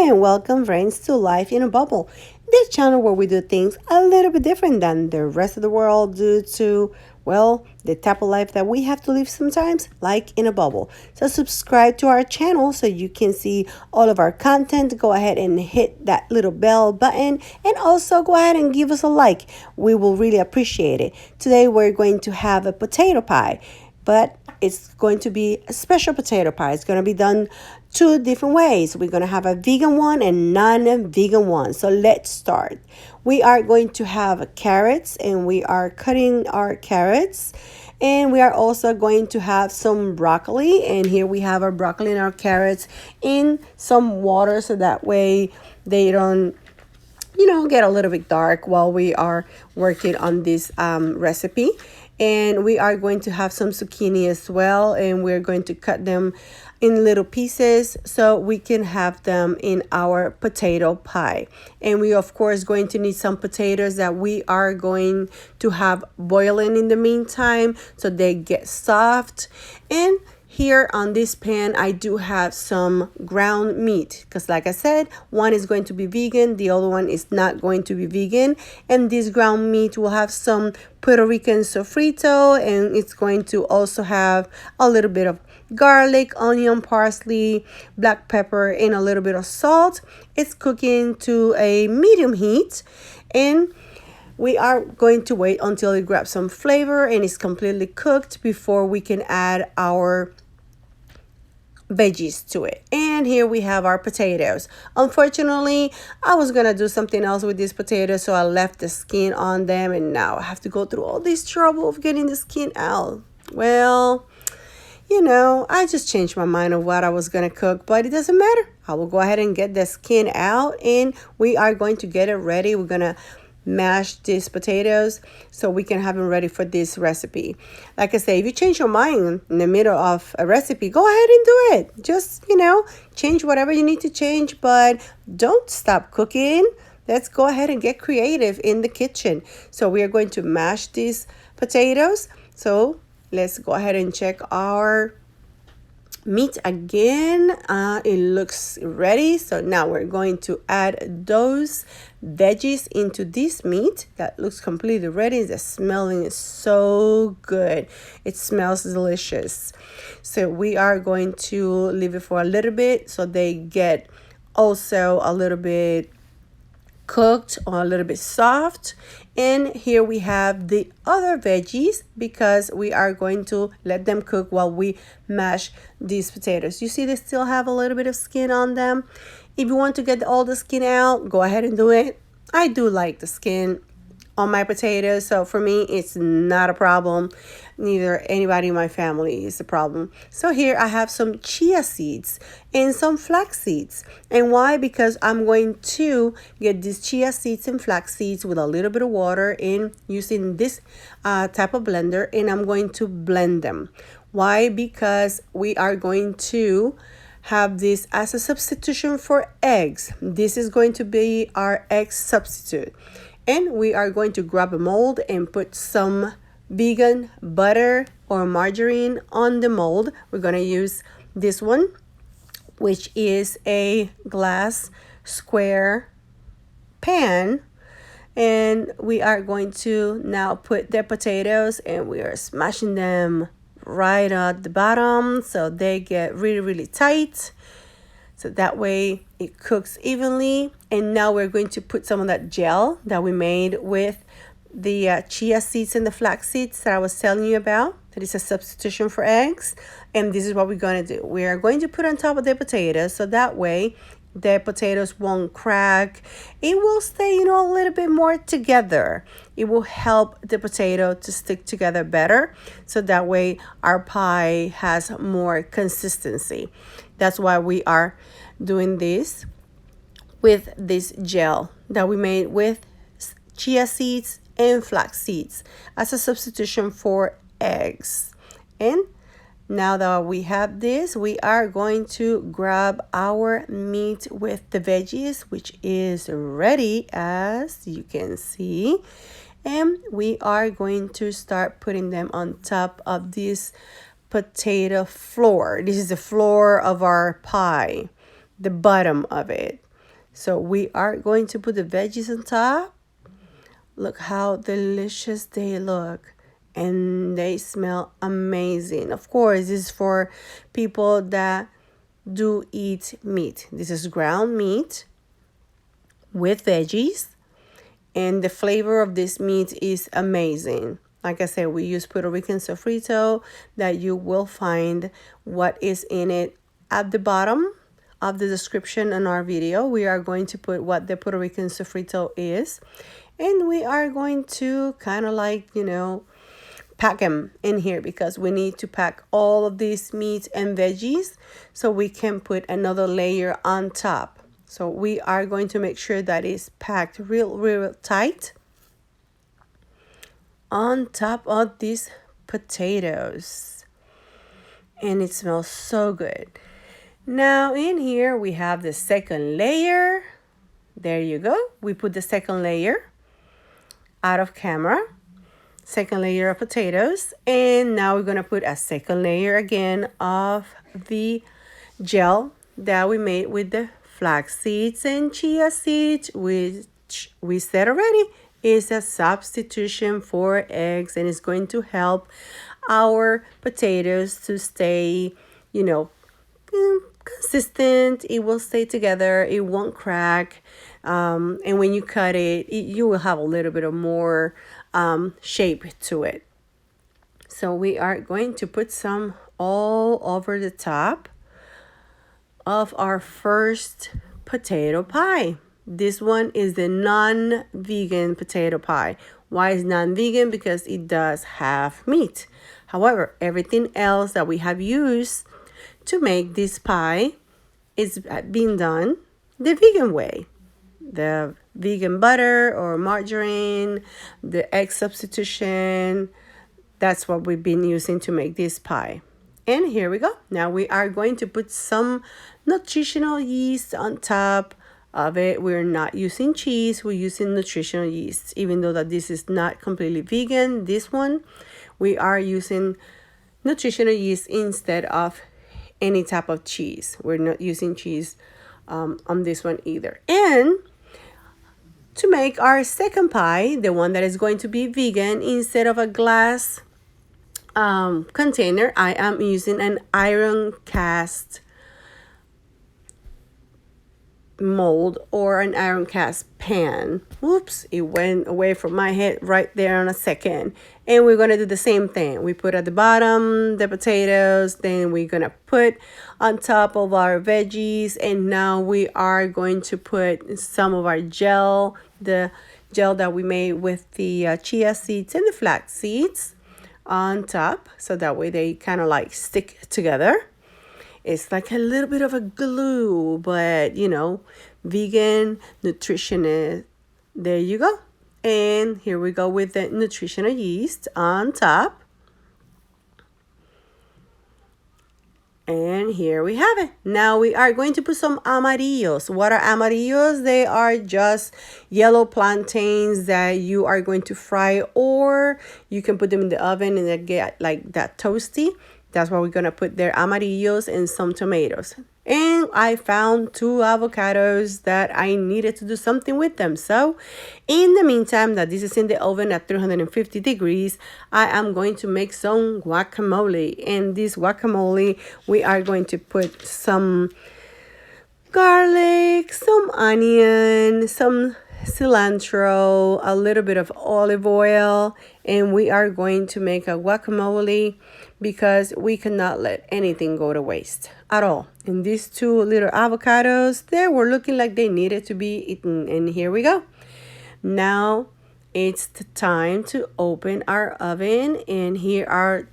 And welcome, friends, to Life in a Bubble, this channel where we do things a little bit different than the rest of the world due to, well, the type of life that we have to live sometimes, like in a bubble. So subscribe to our channel so you can see all of our content. Go ahead and hit that little bell button and also go ahead and give us a like. We will really appreciate it. Today we're going to have a potato pie, but it's going to be a special potato pie. It's going to be done two different ways. We're going to have a vegan one and non-vegan one. So let's start. We are going to have carrots, and we are cutting our carrots. And we are also going to have some broccoli. And here we have our broccoli and our carrots in some water, so that way they don't get a little bit dark while we are working on this recipe. And we are going to have some zucchini as well, and we're going to cut them in little pieces so we can have them in our potato pie. And we of course going to need some potatoes that we are going to have boiling in the meantime so they get soft. And here on this pan, I do have some ground meat because, like I said, one is going to be vegan, the other one is not going to be vegan. And this ground meat will have some Puerto Rican sofrito, and it's going to also have a little bit of garlic, onion, parsley, black pepper, and a little bit of salt. It's cooking to a medium heat, and we are going to wait until it grabs some flavor and is completely cooked before we can add our veggies to it. And here we have our potatoes. Unfortunately, I was gonna do something else with these potatoes, so I left the skin on them, and now I have to go through all this trouble of getting the skin out. Well, I just changed my mind of what I was gonna cook, but it doesn't matter. I will go ahead and get the skin out, and we are going to get it ready. We're gonna mash these potatoes so we can have them ready for this recipe. Like I say, if you change your mind in the middle of a recipe, go ahead and do it. Just, change whatever you need to change, but don't stop cooking. Let's go ahead and get creative in the kitchen. So we are going to mash these potatoes. So let's go ahead and check our meat again. It looks ready. So now we're going to add those veggies into this meat that looks completely ready. The smelling is so good. It smells delicious. So we are going to leave it for a little bit so they get also a little bit cooked or a little bit soft. And here we have the other veggies because we are going to let them cook while we mash these potatoes. You see they still have a little bit of skin on them. If you want to get all the skin out, go ahead and do it. I do like the skin on my potatoes, so for me it's not a problem. Neither anybody in my family is a problem. So here I have some chia seeds and some flax seeds. And why? Because I'm going to get these chia seeds and flax seeds with a little bit of water in using this type of blender, and I'm going to blend them. Why? Because we are going to have this as a substitution for eggs. This is going to be our egg substitute. And we are going to grab a mold and put some vegan butter or margarine on the mold. We're going to use this one, which is a glass square pan. And we are going to now put the potatoes, and we are smashing them right at the bottom so they get really, really tight. So that way it cooks evenly. And now we're going to put some of that gel that we made with the chia seeds and the flax seeds that I was telling you about. That is a substitution for eggs. And this is what we're going to do. We are going to put on top of the potatoes so that way the potatoes won't crack. It will stay, a little bit more together. It will help the potato to stick together better. So that way our pie has more consistency. That's why we are doing this with this gel that we made with chia seeds and flax seeds as a substitution for eggs. And now that we have this, we are going to grab our meat with the veggies, which is ready, as you can see. And we are going to start putting them on top of this potato floor. This is the floor of our pie, the bottom of it. So we are going to put the veggies on top. Look how delicious they look. And they smell amazing. Of course, this is for people that do eat meat. This is ground meat with veggies. And the flavor of this meat is amazing. Like I said, we use Puerto Rican sofrito that you will find what is in it at the bottom of the description in our video. We are going to put what the Puerto Rican sofrito is. And we are going to kind of like, pack them in here because we need to pack all of these meats and veggies so we can put another layer on top. So we are going to make sure that it's packed real tight on top of these potatoes. And it smells so good. Now in here we have the second layer. There you go. We put the second layer out of camera. Second layer of potatoes. And now we're going to put a second layer again of the gel that we made with the flax seeds and chia seeds, which we said already is a substitution for eggs, and it's going to help our potatoes to stay, consistent. It will stay together. It won't crack. And when you cut it, you will have a little bit of more shape to it. So we are going to put some all over the top of our first potato pie. This one is the non-vegan potato pie. Why is non-vegan? Because it does have meat. However, everything else that we have used to make this pie is being done the vegan way. The vegan butter or margarine, the egg substitution, that's what we've been using to make this pie. And here we go. Now we are going to put some nutritional yeast on top of it. We're not using cheese, we're using nutritional yeast. Even though that this is not completely vegan, this one, we are using nutritional yeast instead of any type of cheese. We're not using cheese on this one either. And to make our second pie, the one that is going to be vegan, instead of a glass container, I am using an iron cast mold or an iron cast pan. Whoops, it went away from my head right there on a second. And we're going to do the same thing. We put at the bottom the potatoes, then we're going to put on top of our veggies, and now we are going to put some of our gel, the gel that we made with the chia seeds and the flax seeds on top, so that way they kind of like stick together. It's like a little bit of a glue, but vegan, nutritionist. There you go. And here we go with the nutritional yeast on top. And here we have it. Now we are going to put some amarillos. What are amarillos? They are just yellow plantains that you are going to fry, or you can put them in the oven and they get like that toasty. That's why we're going to put their amarillos and some tomatoes. And I found 2 avocados that I needed to do something with them. So in the meantime that this is in the oven at 350 degrees, I am going to make some guacamole. And this guacamole, we are going to put some garlic, some onion, some cilantro, a little bit of olive oil, and we are going to make a guacamole because we cannot let anything go to waste at all. And these 2 little avocados, they were looking like they needed to be eaten, and here we go. Now it's the time to open our oven, and here are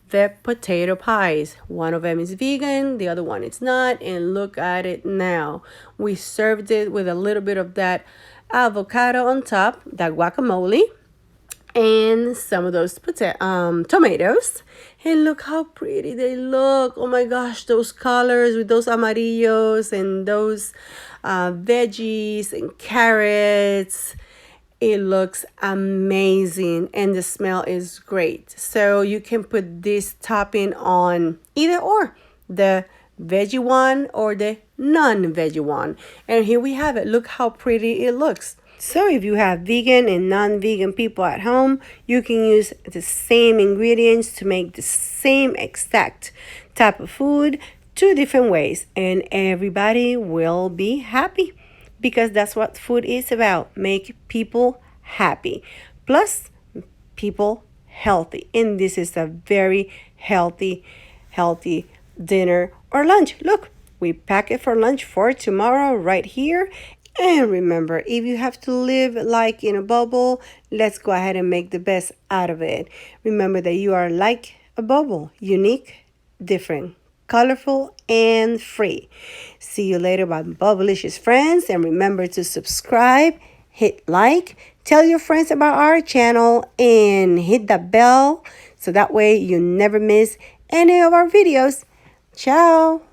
the potato pies. One of them is vegan, the other one is not, and look at it now. We served it with a little bit of that avocado on top, that guacamole, and some of those tomatoes. And look how pretty they look. Oh my gosh, those colors with those amarillos and those veggies and carrots. It looks amazing, and the smell is great. So you can put this topping on either or, the veggie one or the non-veggie one. And here we have it. Look how pretty it looks. So if you have vegan and non-vegan people at home, you can use the same ingredients to make the same exact type of food 2 different ways, and everybody will be happy, because that's what food is about. Make people happy. Plus, people healthy. And this is a very healthy dinner or lunch. Look, we pack it for lunch for tomorrow right here. And remember, if you have to live like in a bubble, let's go ahead and make the best out of it. Remember that you are like a bubble, unique, different, colorful, and free. See you later, my bubblicious friends. And remember to subscribe, hit like, tell your friends about our channel, and hit the bell so that way you never miss any of our videos. Ciao.